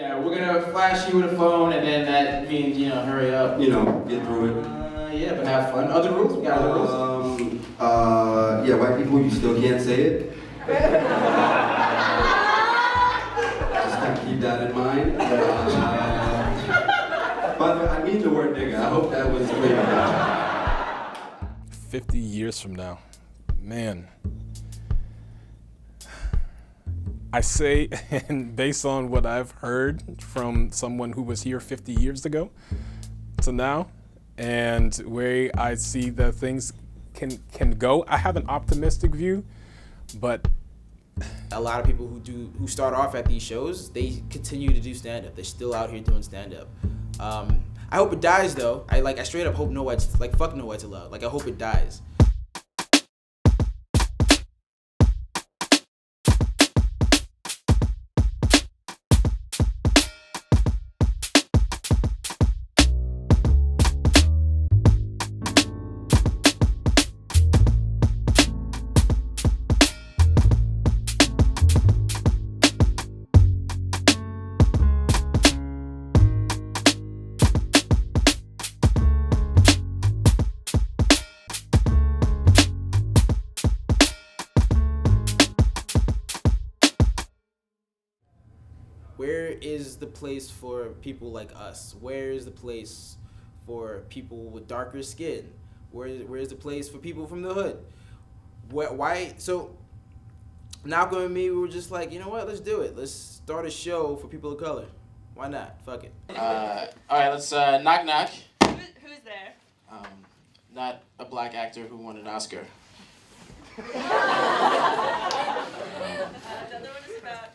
Yeah, we're gonna flash you with a phone, and then that means, hurry up. Get through it. Yeah, but have fun. Other rules? We got other rules? Yeah, white people, you still can't say it. Just kind of keep that in mind. By the way, I mean the word nigga. I hope that was clear. 50 years from now, man. I say, and based on what I've heard from someone who was here 50 years ago to now, and where I see that things can go, I have an optimistic view, but A lot of people who start off at these shows, they continue to do stand-up. They're still out here doing stand-up. I hope it dies though. I straight up hope no whites, fuck no whites allowed. I hope it dies. Where is the place for people like us? Where is the place for people with darker skin? Where is the place for people from the hood? Why? So Malcolm and me, we were just like, you know what? Let's do it. Let's start a show for people of color. Why not? Fuck it. All right, let's knock knock. Who's there? Not a black actor who won an Oscar. The other one is about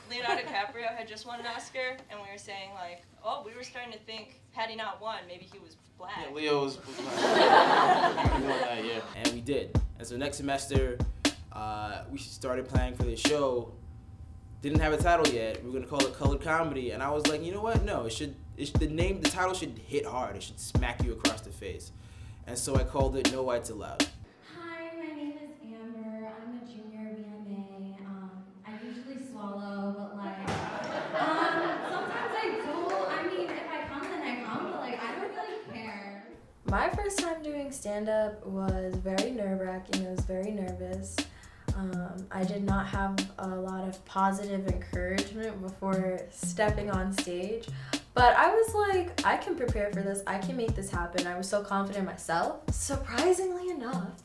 Leonardo DiCaprio had just won an Oscar, and we were saying we were starting to think, had he not won, maybe he was black. Yeah, Leo was black. We won that year. And we did. And so next semester, we started planning for this show. Didn't have a title yet. We were gonna call it Colored Comedy, and I was like, you know what? No, the title should hit hard. It should smack you across the face. And so I called it No Whites Allowed. Hi, my name is Amber. I'm a junior BMA. I usually swallow, but sometimes I do. I mean, if I come, then I come, but I don't really care. My first time doing stand-up was very nerve-wracking. I was very nervous. I did not have a lot of positive encouragement before stepping on stage. But I was like, I can prepare for this. I can make this happen. I was so confident in myself. Surprisingly enough,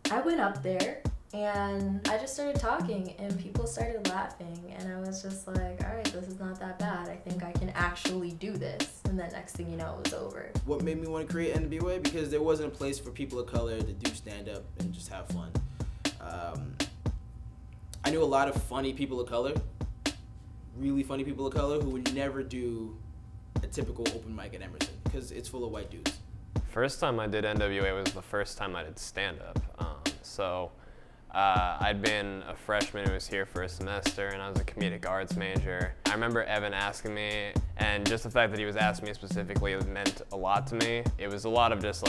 I went up there and I just started talking and people started laughing. And I was just like, all right, this is not that bad. I think I can actually do this. And then next thing you know, it was over. What made me want to create NWA? Because there wasn't a place for people of color to do stand-up and just have fun. I knew a lot of funny people of color, really funny people of color, who would never do a typical open mic at Emerson because it's full of white dudes. First time I did NWA was the first time I did stand-up. I'd been a freshman who was here for a semester, and I was a comedic arts major. I remember Evan asking me, and just the fact that he was asking me specifically, it meant a lot to me. It was a lot of just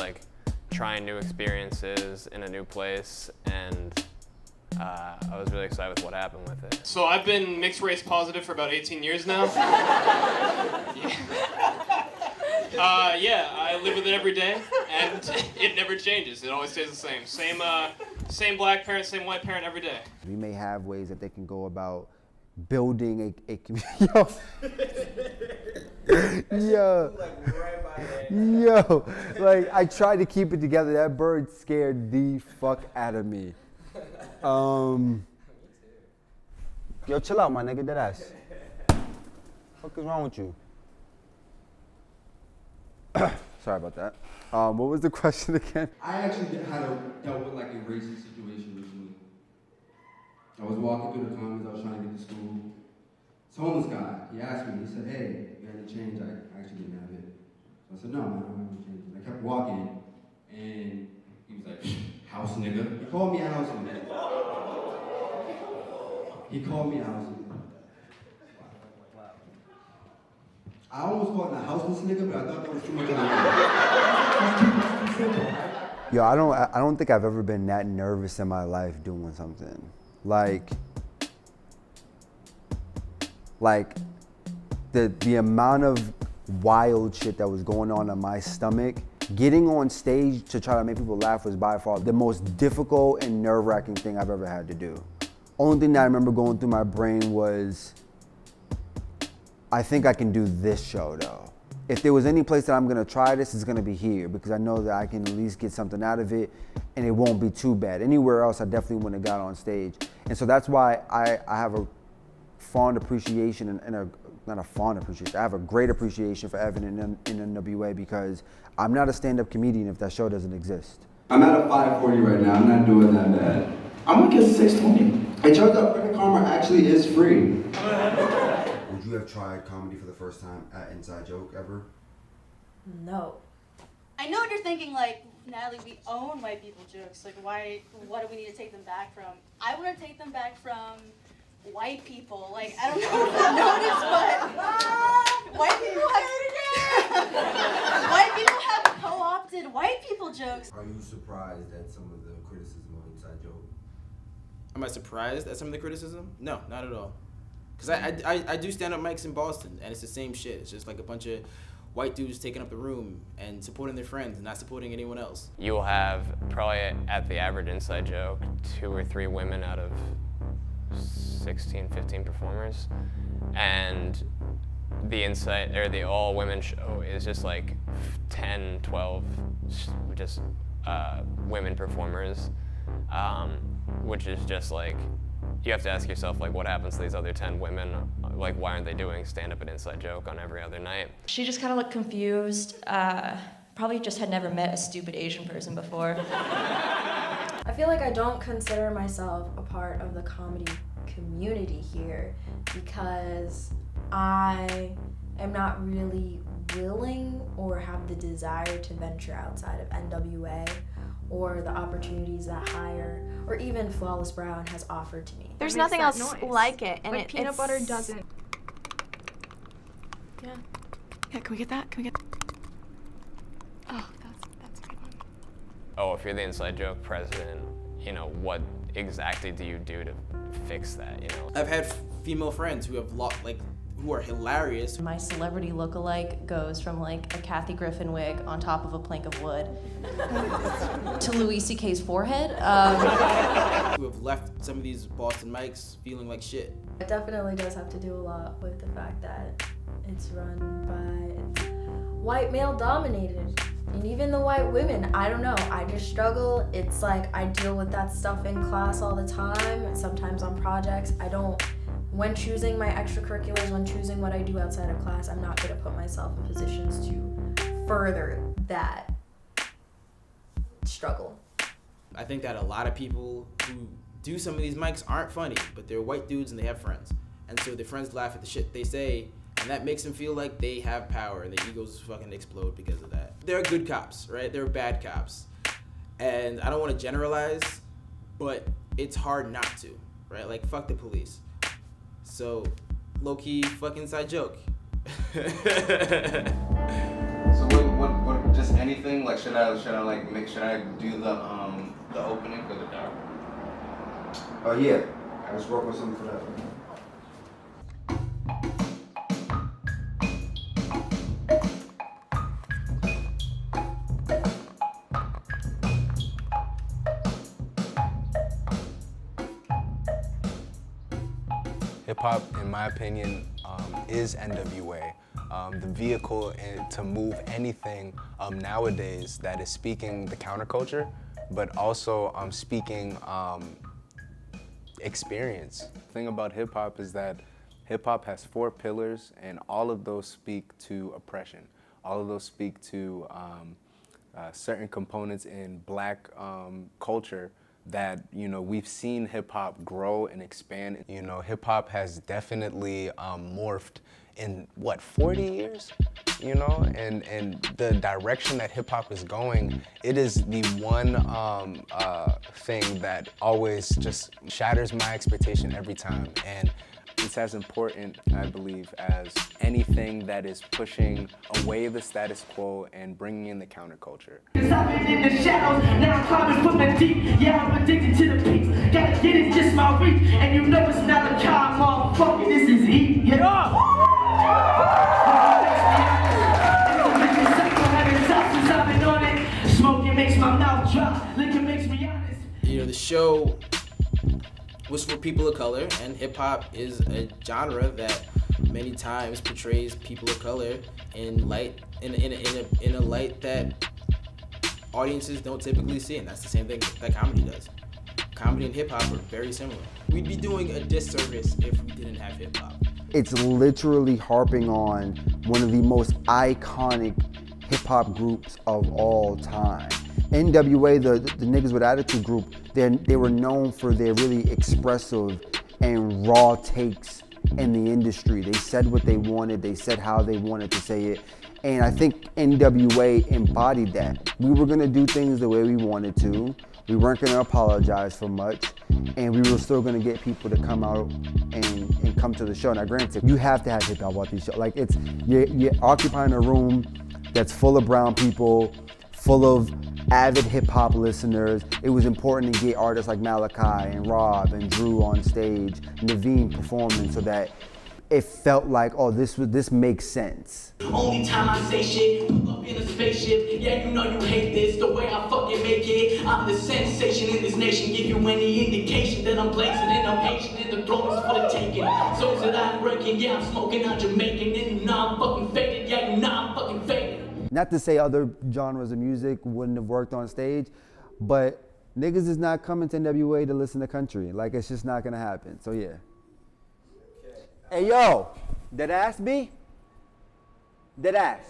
trying new experiences in a new place, and I was really excited with what happened with it. So I've been mixed race positive for about 18 years now. Yeah, I live with it every day, and it never changes. It always stays the same. Same black parent, same white parent every day. We may have ways that they can go about building a community. Yo, I tried to keep it together. That bird scared the fuck out of me. Yo, chill out, my nigga, deadass. What is wrong with you? Sorry about that. What was the question again? I actually dealt with a racist situation recently. I was walking through the commons, I was trying to get to school. This homeless guy, he asked me, he said, hey, you got any change? I actually didn't have it. So I said, no, man, I don't have any change. I kept walking, and he was like, house nigga. He called me a house nigga. He called me a house nigga. I almost called him a houseless nigga, but I thought that was too much of a Yo, I don't think I've ever been that nervous in my life doing something. the amount of wild shit that was going on in my stomach, getting on stage to try to make people laugh was by far the most difficult and nerve-wracking thing I've ever had to do. Only thing that I remember going through my brain was, I think I can do this show though. If there was any place that I'm gonna try this, it's gonna be here, because I know that I can at least get something out of it and it won't be too bad. Anywhere else, I definitely wouldn't have got on stage. And so that's why I have a fond appreciation not a fond appreciation, I have a great appreciation for Evan in NWA, because I'm not a stand-up comedian if that show doesn't exist. I'm at a 540 right now. I'm not doing that bad. I'm gonna get 620. It turns out Credit Karma actually is free. Would you have tried comedy for the first time at Inside Joke ever? No. I know what you're thinking, like, Natalie, we own white people jokes. Like, what do we need to take them back from? I want to take them back from white people. Like, I don't know if you noticed, but white people have co-opted white people jokes. Are you surprised at some of the criticism of Inside Joke? Am I surprised at some of the criticism? No, not at all. Because I do stand-up mics in Boston, and it's the same shit. It's just like a bunch of white dudes taking up the room and supporting their friends and not supporting anyone else. You'll have probably at the average Inside Joke 2 or 3 women out of 16, 15 performers, and the all women show is just like 10, 12 just women performers, which is just like, you have to ask yourself, like, what happens to these other 10 women? Like, why aren't they doing stand-up and Inside Joke on every other night? She just kind of looked confused. Probably just had never met a stupid Asian person before. I feel like I don't consider myself a part of the comedy community here because I am not really willing or have the desire to venture outside of NWA or the opportunities that Hire or even Flawless Brown has offered to me. There's nothing else like it, and like peanut butter doesn't. Yeah. Yeah. Can we get that? Can we get? Oh, that's a good one. Oh, if you're the Inside Joke president, you know, what exactly do you do to fix that? You know. I've had female friends who have who are hilarious. My celebrity lookalike goes from like a Kathy Griffin wig on top of a plank of wood to Louis C.K.'s forehead. Who have left some of these Boston mics feeling like shit. It definitely does have to do a lot with the fact that it's run by white male dominated. And even the white women, I don't know, I just struggle. It's like I deal with that stuff in class all the time, sometimes on projects. When choosing my extracurriculars, when choosing what I do outside of class, I'm not gonna put myself in positions to further that struggle. I think that a lot of people who do some of these mics aren't funny, but they're white dudes and they have friends. And so their friends laugh at the shit they say, and that makes them feel like they have power and their egos fucking explode because of that. There are good cops, right? There are bad cops. And I don't wanna generalize, but it's hard not to, right? Like, fuck the police. So, low-key, fuck Inside Joke. So what, just anything? Like, should I do the opening for the dark? Oh yeah, I was working with something for that. Hip-hop, in my opinion, is NWA. The vehicle to move anything nowadays that is speaking the counterculture, but also speaking experience. The thing about hip-hop is that hip-hop has 4 pillars, and all of those speak to oppression. All of those speak to certain components in Black culture that, you know, we've seen hip-hop grow and expand. You know, hip-hop has definitely morphed in, 40 years? You know, and the direction that hip-hop is going, it is the one thing that always just shatters my expectation every time. And it's as important, I believe, as anything that is pushing away the status quo and bringing in the counterculture. I've been in the shadows, now I'm climbing from the deep. Yeah, I'm addicted to the peaks. Gotta get it, just my reach. And you know it's not a car, motherfucker, this is heat. Yeah. was for people of color, and hip hop is a genre that many times portrays people of color in a light that audiences don't typically see, and that's the same thing that comedy does. Comedy and hip hop are very similar. We'd be doing a disservice if we didn't have hip hop. It's literally harping on one of the most iconic hip hop groups of all time. NWA, the Niggas with Attitude group, they were known for their really expressive and raw takes in the industry. They said what they wanted, they said how they wanted to say it, and I think NWA embodied that. We were gonna do things the way we wanted to, we weren't gonna apologize for much, and we were still gonna get people to come out and come to the show. Now granted, you have to have hip hop at these shows. Like you're occupying a room that's full of brown people, full of avid hip hop listeners. It was important to get artists like Malachi and Rob and Drew on stage, Naveen performing, so that it felt like, oh, this makes sense. Only time I say shit, pull up in a spaceship. Yeah, you know you hate this, the way I fucking make it. I'm the sensation in this nation. Give you any indication that I'm blazing and I'm Asian and the throne is for the taking. So is it I'm breaking, yeah, I'm smoking on Jamaican. And you know I'm fucking faded, yeah, you know I'm fucking faded. Not to say other genres of music wouldn't have worked on stage, but niggas is not coming to NWA to listen to country. Like, it's just not gonna happen, so yeah. Hey yo, dead ass B? Dead ass.